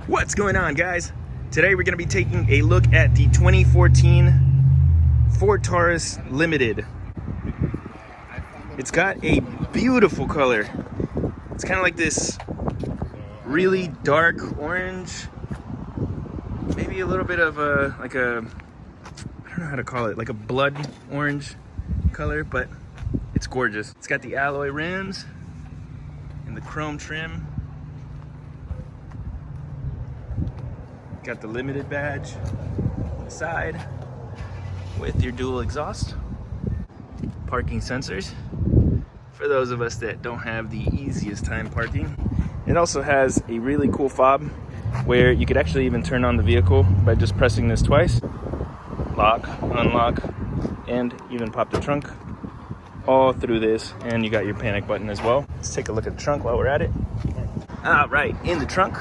What's going on, guys? Today we're going to be taking a look at the 2014 Ford Taurus Limited. It's got a beautiful color. It's kind of like this really dark orange, maybe a little bit of a, I don't know how to call it, like a blood orange color, but it's gorgeous. It's got the alloy rims and the chrome trim. Got the Limited badge on the side with your dual exhaust. Parking sensors for those of us that don't have the easiest time parking. It also has a really cool fob where you could actually even turn on the vehicle by just pressing this twice. Lock, unlock, and even pop the trunk all through this. And you got your panic button as well. Let's take a look at the trunk while we're at it. All right, in the trunk,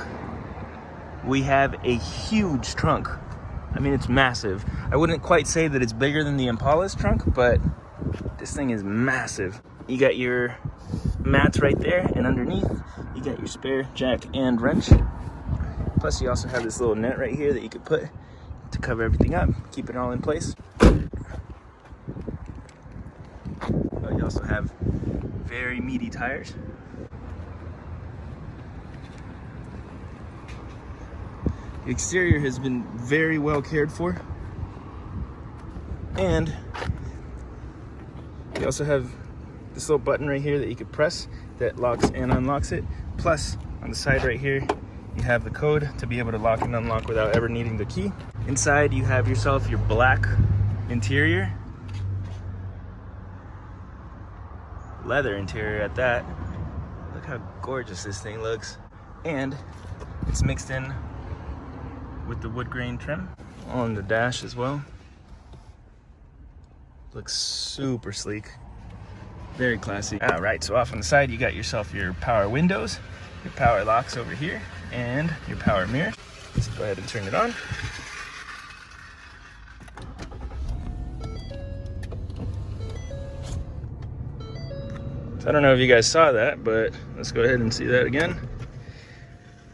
we have a huge trunk. I mean, it's massive. I wouldn't quite say that it's bigger than the Impala's trunk, but this thing is massive. You got your mats right there, and underneath, you got your spare jack and wrench. Plus, you also have this little net right here that you could put to cover everything up, keep it all in place. You also have very meaty tires. The exterior has been very well cared for. And you also have this little button right here that you could press that locks and unlocks it. Plus, on the side right here, you have the code to be able to lock and unlock without ever needing the key. Inside, you have yourself your black interior. Leather interior at that. Look how gorgeous this thing looks. And it's mixed in with the wood grain trim on the dash as well. Looks super sleek, very classy. All right, so off on the side, you got yourself your power windows, your power locks over here, and your power mirror. Let's go ahead and turn it on. So I don't know if you guys saw that, but let's go ahead and see that again.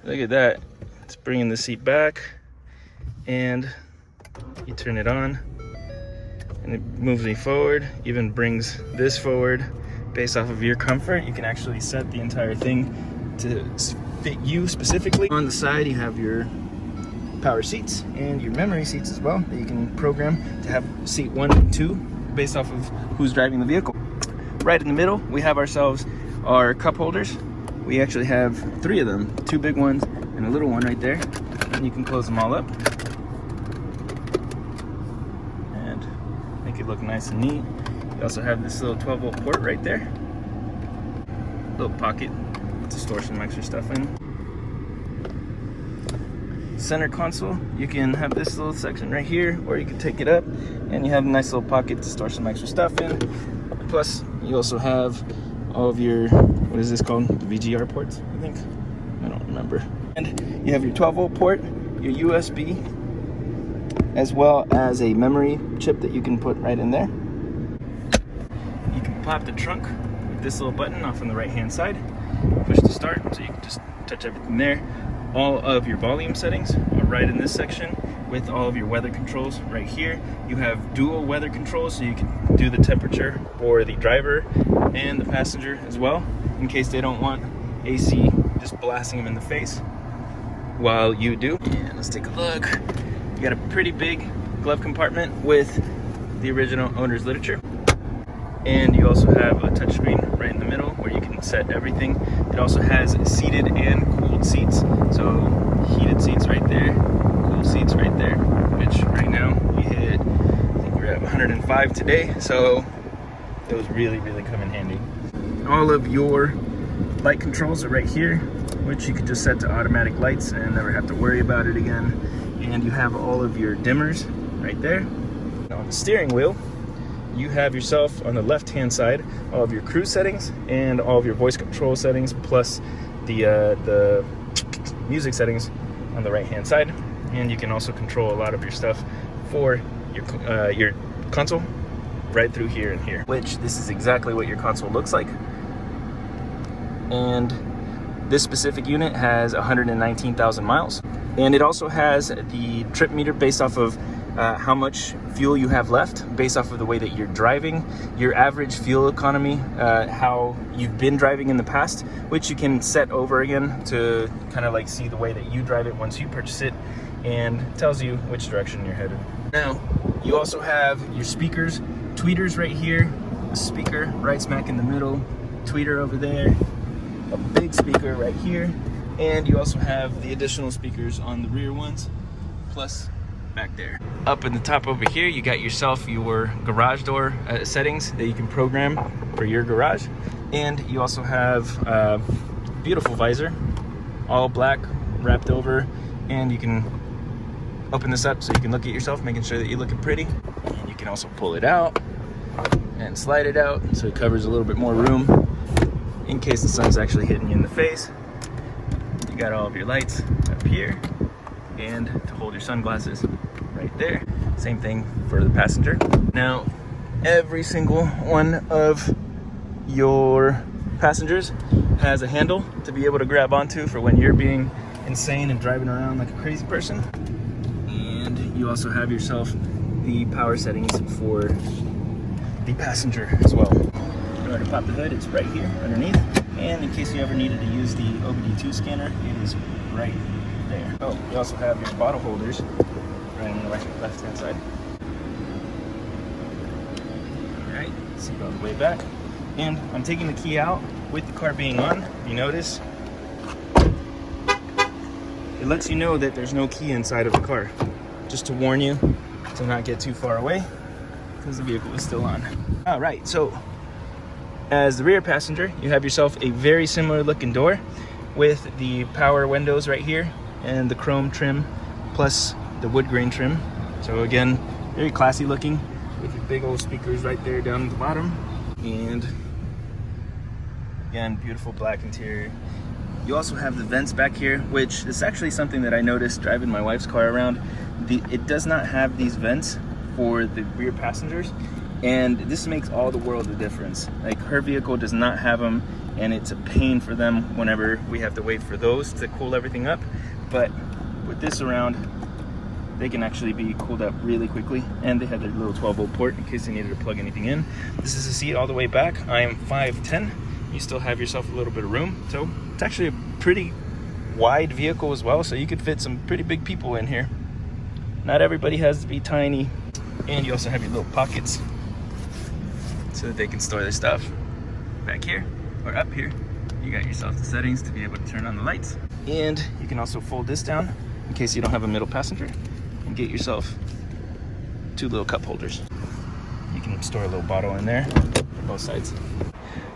Look at that. It's bringing the seat back, and you turn it on, and it moves me forward, even brings this forward. Based off of your comfort, you can actually set the entire thing to fit you specifically. On the side, you have your power seats and your memory seats as well that you can program to have seat 1 and 2 based off of who's driving the vehicle. Right in the middle, we have ourselves our cup holders. We actually have 3 of them, 2 big ones and a little one right there, and you can close them all up and make it look nice and neat. You also have this little 12-volt port right there, little pocket to store some extra stuff in. Center console, you can have this little section right here, or you can take it up and you have a nice little pocket to store some extra stuff in. Plus, you also have all of your, what is this called? The VGR ports, I think. I don't remember. And you have your 12-volt port, your USB, as well as a memory chip that you can put right in there. You can pop the trunk with this little button off on the right-hand side. Push to start, so you can just touch everything there. All of your volume settings are right in this section, with all of your weather controls right here. You have dual weather controls, so you can do the temperature for the driver and the passenger as well, in case they don't want AC just blasting them in the face while you do. And let's take a look. You got a pretty big glove compartment with the original owner's literature. And you also have a touchscreen right in the middle where you can set everything. It also has seated and cooled seats. So heated seats right there, cool seats right there, which right now we hit, I think we're at 105 today. So those really come in handy. All of your light controls are right here, which you can just set to automatic lights and never have to worry about it again. And you have all of your dimmers right there. Now on the steering wheel, you have yourself on the left-hand side all of your cruise settings and all of your voice control settings, plus the music settings on the right-hand side. And you can also control a lot of your stuff for your console right through here and here, which this is exactly what your console looks like. And This specific unit has 119,000 miles, and it also has the trip meter based off of how much fuel you have left, based off of the way that you're driving, your average fuel economy, how you've been driving in the past, which you can set over again to kind of like see the way that you drive it once you purchase it, and tells you which direction you're headed. Now, you also have your speakers, tweeters right here, a speaker right smack in the middle, tweeter over there, a big speaker right here, and you also have the additional speakers on the rear ones, plus back there. Up in the top over here, you got yourself your garage door settings that you can program for your garage, and you also have a beautiful visor, all black, wrapped over, and you can open this up so you can look at yourself, making sure that you're looking pretty. And you can also pull it out and slide it out so it covers a little bit more room in case the sun's actually hitting you in the face. You got all of your lights up here, and to hold your sunglasses right there. Same thing for the passenger. Now, every single one of your passengers has a handle to be able to grab onto for when you're being insane and driving around like a crazy person. And you also have yourself the power settings for the passenger as well. In order to pop the hood, it's right here underneath. And in case you ever needed to use the OBD2 scanner, it is right there. Oh, you also have your bottle holders right on the left-hand side. All right, seat all the way back. And I'm taking the key out with the car being on. You notice it lets you know that there's no key inside of the car, just to warn you to not get too far away because the vehicle is still on. All right, so as the rear passenger, you have yourself a very similar looking door with the power windows right here and the chrome trim plus the wood grain trim. So again, very classy looking with your big old speakers right there down at the bottom. And again, beautiful black interior. You also have the vents back here, which is actually something that I noticed driving my wife's car around. It does not have these vents for the rear passengers, and this makes all the world of difference. Like, her vehicle does not have them, and it's a pain for them whenever we have to wait for those to cool everything up. But with this around, they can actually be cooled up really quickly, and they have their little 12-volt port in case they needed to plug anything in. This is a seat all the way back. I am 5'10". You still have yourself a little bit of room, so it's actually a pretty wide vehicle as well, so you could fit some pretty big people in here. Not everybody has to be tiny. And you also have your little pockets so that they can store their stuff. Back here or up here, you got yourself the settings to be able to turn on the lights. And you can also fold this down in case you don't have a middle passenger, and get yourself two little cup holders. You can store a little bottle in there on both sides.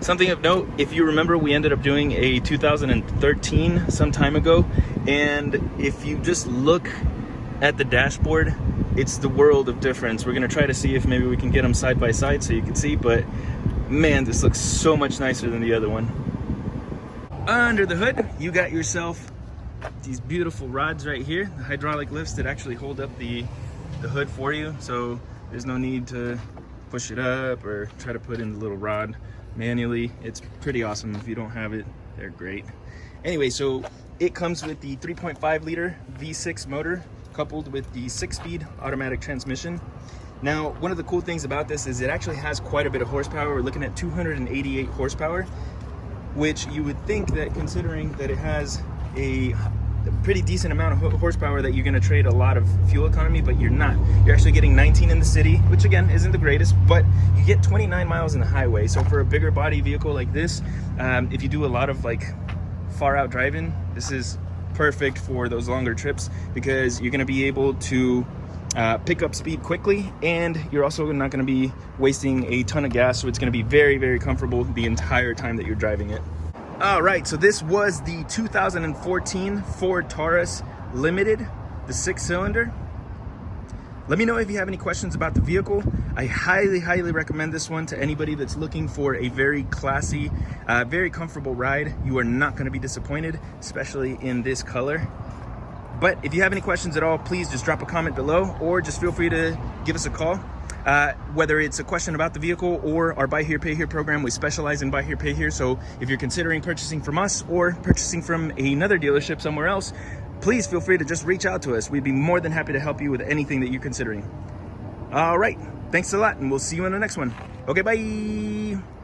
Something of note, if you remember, we ended up doing a 2013 some time ago, and if you just look at the dashboard, it's the world of difference. We're gonna try to see if maybe we can get them side by side so you can see, but man, this looks so much nicer than the other one. Under the hood, you got yourself these beautiful rods right here, the hydraulic lifts that actually hold up the hood for you, so there's no need to push it up or try to put in the little rod manually. It's pretty awesome. If you don't have it, they're great. Anyway, so it comes with the 3.5 liter V6 motor coupled with the 6-speed automatic transmission. Now, one of the cool things about this is it actually has quite a bit of horsepower. We're looking at 288 horsepower, which you would think that, considering that it has a pretty decent amount of horsepower, that you're going to trade a lot of fuel economy, but you're not. You're actually getting 19 in the city, which again isn't the greatest, but you get 29 miles in the highway. So for a bigger body vehicle like this, if you do a lot of like far out driving, this is perfect for those longer trips, because you're going to be able to pick up speed quickly, and you're also not going to be wasting a ton of gas, so it's going to be very, very comfortable the entire time that you're driving it. All right, so this was the 2014 Ford Taurus Limited, the 6-cylinder. Let me know if you have any questions about the vehicle. I highly, highly recommend this one to anybody that's looking for a very classy, very comfortable ride. You are not going to be disappointed, especially in this color. But if you have any questions at all, please just drop a comment below, or just feel free to give us a call. Whether it's a question about the vehicle or our Buy Here, Pay Here program, we specialize in Buy Here, Pay Here. So if you're considering purchasing from us or purchasing from another dealership somewhere else, please feel free to just reach out to us. We'd be more than happy to help you with anything that you're considering. All right, thanks a lot, and we'll see you in the next one. Okay, bye.